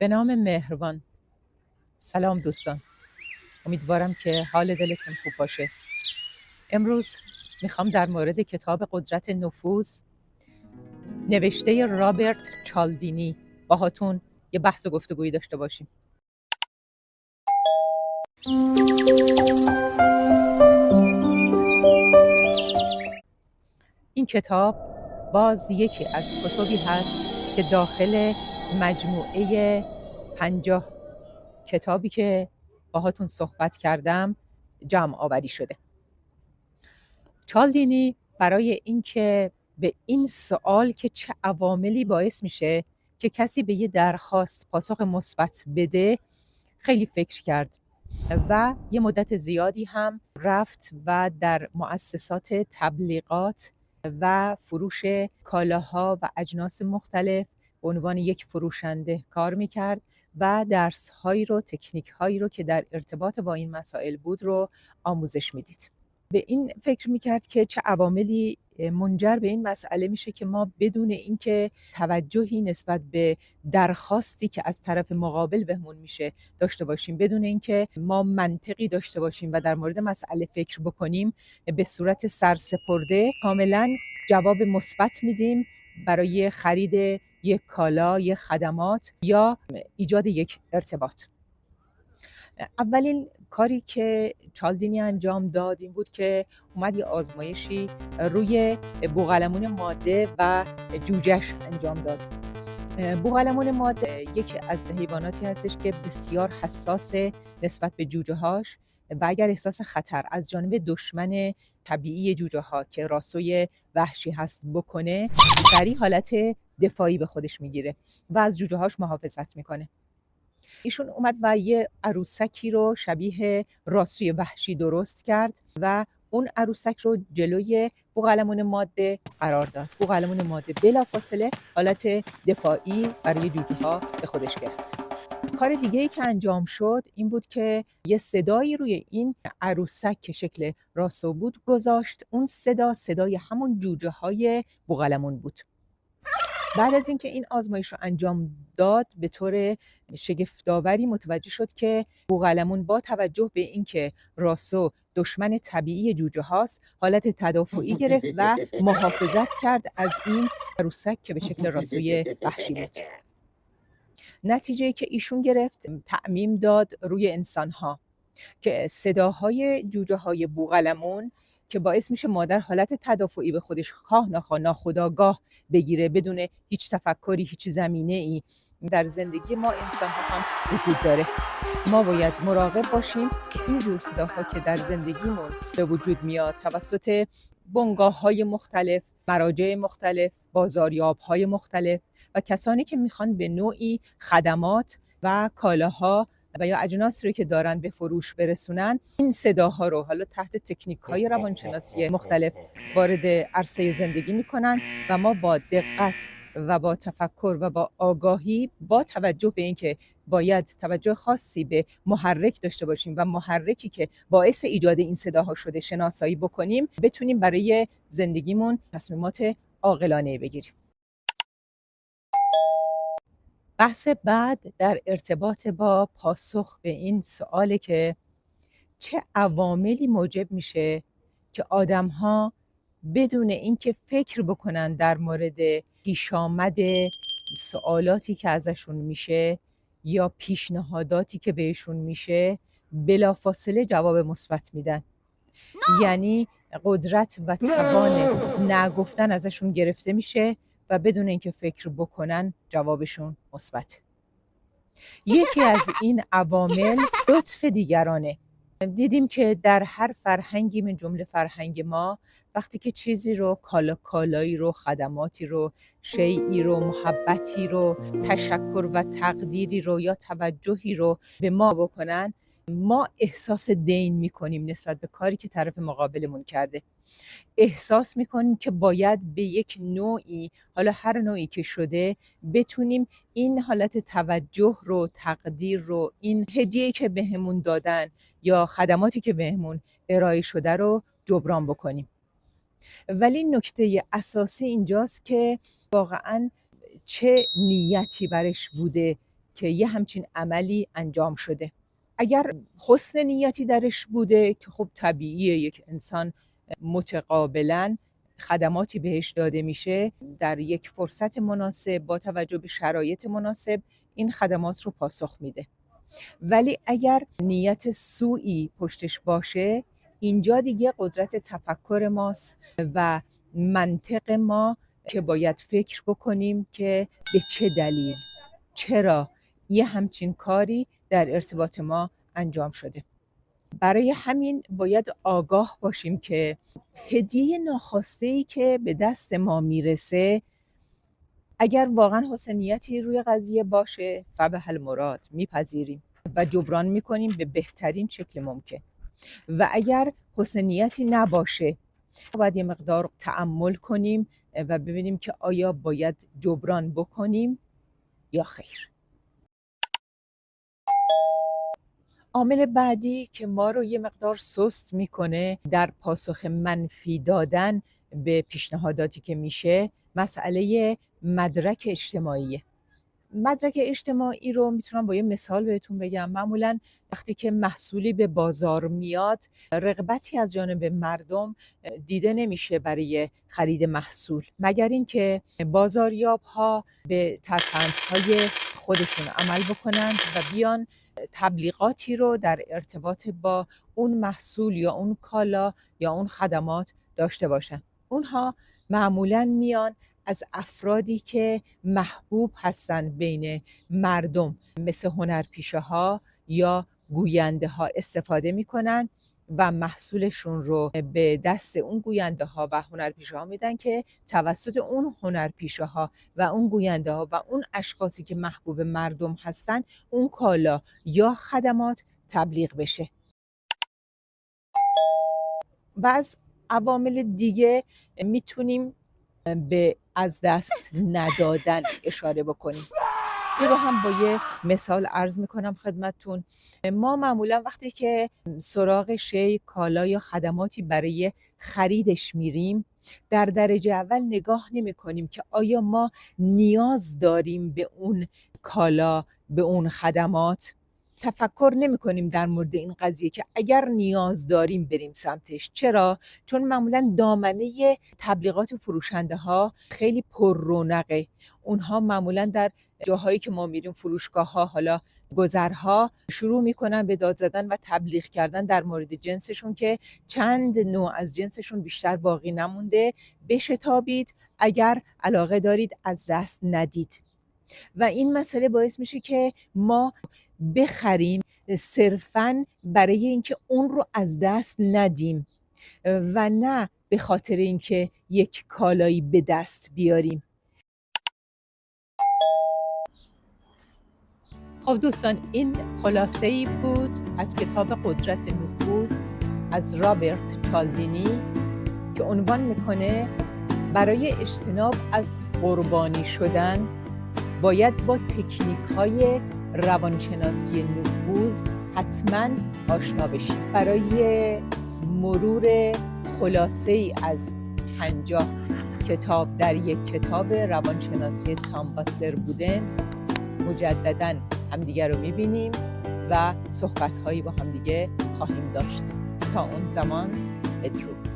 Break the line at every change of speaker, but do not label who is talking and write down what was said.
به نام مهربان. سلام دوستان، امیدوارم که حال دلتون خوب باشه. امروز میخوام در مورد کتاب قدرت نفوذ نوشته رابرت چالدینی باهاتون یه بحث و گفتگویی داشته باشیم. این کتاب باز یکی از کتابی هست که داخل مجموعه 50 کتابی که باهاتون صحبت کردم جمع آوری شده. چالدینی برای اینکه به این سوال که چه عواملی باعث میشه که کسی به یه درخواست پاسخ مثبت بده خیلی فکر کرد و یه مدت زیادی هم رفت و در مؤسسات تبلیغات و فروش کالاها و اجناس مختلف به عنوان یک فروشنده کار میکرد و درس‌هایی رو، تکنیک‌هایی رو که در ارتباط با این مسائل بود رو آموزش میدید. به این فکر میکرد که چه عواملی منجر به این مسئله میشه که ما بدون اینکه توجهی نسبت به درخواستی که از طرف مقابل بهمون میشه داشته باشیم، بدون اینکه ما منطقی داشته باشیم و در مورد مسئله فکر بکنیم، به صورت سرسپرده کاملا جواب مثبت میدیم برای خرید یک کالا، یک خدمات یا ایجاد یک ارتباط. اولین کاری که چالدینی انجام داد این بود که اومد یه آزمایشی روی بوقلمون ماده و جوجهش انجام داد. بوقلمون ماده یکی از حیواناتی هستش که بسیار حساس نسبت به جوجه هاش و اگر احساس خطر از جانب دشمن طبیعی جوجه ها که راسوی وحشی هست بکنه، سریع حالت دفاعی به خودش میگیره و از جوجه هاش محافظت میکنه. ایشون اومد و یه عروسکی رو شبیه راسوی وحشی درست کرد و اون عروسک رو جلوی بوقلمون ماده قرار داد. بوقلمون ماده بلافاصله حالت دفاعی برای جوجه ها به خودش گرفت. کار دیگه‌ای که انجام شد این بود که یه صدایی روی این عروسک که شکل راسو بود گذاشت. اون صدای همون جوجه های بوقلمون بود. بعد از اینکه این آزمایش رو انجام داد به طور شگفت‌آوری متوجه شد که بوقلمون با توجه به اینکه راسو دشمن طبیعی جوجه هاست حالت تدافعی گرفت و محافظت کرد از این عروسک که به شکل راسوی وحشی بود. نتیجه که ایشون گرفت تعمیم داد روی انسان‌ها که صداهای جوجه های بوقلمون که باعث میشه مادر حالت تدافعی به خودش خواه نخواه ناخودآگاه بگیره بدون هیچ تفکری، هیچ زمینه ای در زندگی ما انسان ها هم وجود داره. ما باید مراقب باشیم که این جور صداها که در زندگیمون به وجود میاد توسط بنگاه های مختلف، مراجع مختلف، بازاریاب های مختلف و کسانی که میخوان به نوعی خدمات و کالاها و یا اجناس رو که دارن به فروش برسونن، این صداها رو حالا تحت تکنیک‌های روانشناسی مختلف وارد عرصه زندگی میکنن و ما با دقت و با تفکر و با آگاهی با توجه به اینکه باید توجه خاصی به محرک داشته باشیم و محرکی که باعث ایجاد این صداها شده شناسایی بکنیم، بتونیم برای زندگیمون تصمیمات عاقلانه بگیریم. بحث بعد در ارتباط با پاسخ به این سواله که چه عواملی موجب میشه که آدم‌ها بدون اینکه فکر بکنن در مورد پیش آمد سوالاتی که ازشون میشه یا پیشنهاداتی که بهشون میشه بلافاصله جواب مثبت میدن. یعنی قدرت و توان نگفتن ازشون گرفته میشه و بدون اینکه فکر بکنن جوابشون مثبت. یکی از این عوامل لطف دیگرانه. دیدیم که در هر فرهنگی من جمله فرهنگ ما وقتی که چیزی رو کالایی رو، خدماتی رو، شیئی رو، محبتی رو، تشکر و تقدیری رو یا توجهی رو به ما بکنن، ما احساس دین میکنیم نسبت به کاری که طرف مقابلمون کرده. احساس میکنیم که باید به یک نوعی، حالا هر نوعی که شده، بتونیم این حالت توجه رو، تقدیر رو، این هدیه‌ای که بهمون دادن یا خدماتی که بهمون ارائه شده رو جبران بکنیم. ولی نکته اساسی اینجاست که واقعاً چه نیتی برش بوده که یه همچین عملی انجام شده. اگر حسن نیتی درش بوده که خب طبیعیه، یک انسان متقابلاً خدماتی بهش داده میشه، در یک فرصت مناسب با توجه به شرایط مناسب این خدمات رو پاسخ میده. ولی اگر نیت سوئی پشتش باشه، اینجا دیگه قدرت تفکر ماست و منطق ما که باید فکر بکنیم که به چه دلیل، چرا یه همچین کاری در ارتباط ما انجام شده. برای همین باید آگاه باشیم که هدیه ناخواسته‌ای که به دست ما میرسه، اگر واقعا حسن نیتی روی قضیه باشه فبه المراد، میپذیریم و جبران میکنیم به بهترین شکل ممکن. و اگر حسن نیتی نباشه باید یه مقدار تأمل کنیم و ببینیم که آیا باید جبران بکنیم یا خیر. عامل بعدی که ما رو یه مقدار سست میکنه در پاسخ منفی دادن به پیشنهاداتی که میشه، مسئله مدرک اجتماعیه. مدرک اجتماعی رو میتونم با یه مثال بهتون بگم. معمولا وقتی که محصولی به بازار میاد، رغبتی از جانب مردم دیده نمیشه برای خرید محصول، مگر اینکه بازاریاب ها به ترفندهای خودشون عمل بکنند و بیان تبلیغاتی رو در ارتباط با اون محصول یا اون کالا یا اون خدمات داشته باشن. اونها معمولا میان از افرادی که محبوب هستن بین مردم، مثل هنرپیشه ها یا گوینده ها استفاده میکنن و محصولشون رو به دست اون گوینده ها و هنرپیشه ها میدن که توسط اون هنرپیشه ها و اون گوینده ها و اون اشخاصی که محبوب مردم هستن اون کالا یا خدمات تبلیغ بشه. و از عوامل دیگه میتونیم به از دست ندادن اشاره بکنیم. این رو هم با یه مثال عرض میکنم خدمتتون. ما معمولا وقتی که سراغ شی، کالا یا خدماتی برای خریدش میریم، در درجه اول نگاه نمی کنیم که آیا ما نیاز داریم به اون کالا، به اون خدمات. تفکر نمی کنیم در مورد این قضیه که اگر نیاز داریم بریم سمتش. چرا؟ چون معمولا دامنه تبلیغات فروشنده ها خیلی پر رونقه. اونها معمولا در جاهایی که ما میریم، فروشگاه ها، حالا گذرها، شروع میکنن به داد زدن و تبلیغ کردن در مورد جنسشون که چند نوع از جنسشون بیشتر باقی نمونده، بشتابید، اگر علاقه دارید از دست ندید. و این مسئله باعث میشه که ما بخریم صرفاً برای اینکه اون رو از دست ندیم و نه به خاطر اینکه یک کالایی به دست بیاریم. خب دوستان، این خلاصه‌ای بود از کتاب قدرت نفوذ از رابرت چالدینی که عنوان میکنه برای اجتناب از قربانی شدن باید با تکنیک‌های روانشناسی نفوذ حتما آشنا بشید. برای مرور خلاصه‌ای از 50 کتاب در یک کتاب روانشناسی تام باتلر بودن، مجدداً همدیگه رو می‌بینیم و صحبت‌هایی با همدیگه خواهیم داشت. تا اون زمان بدرود.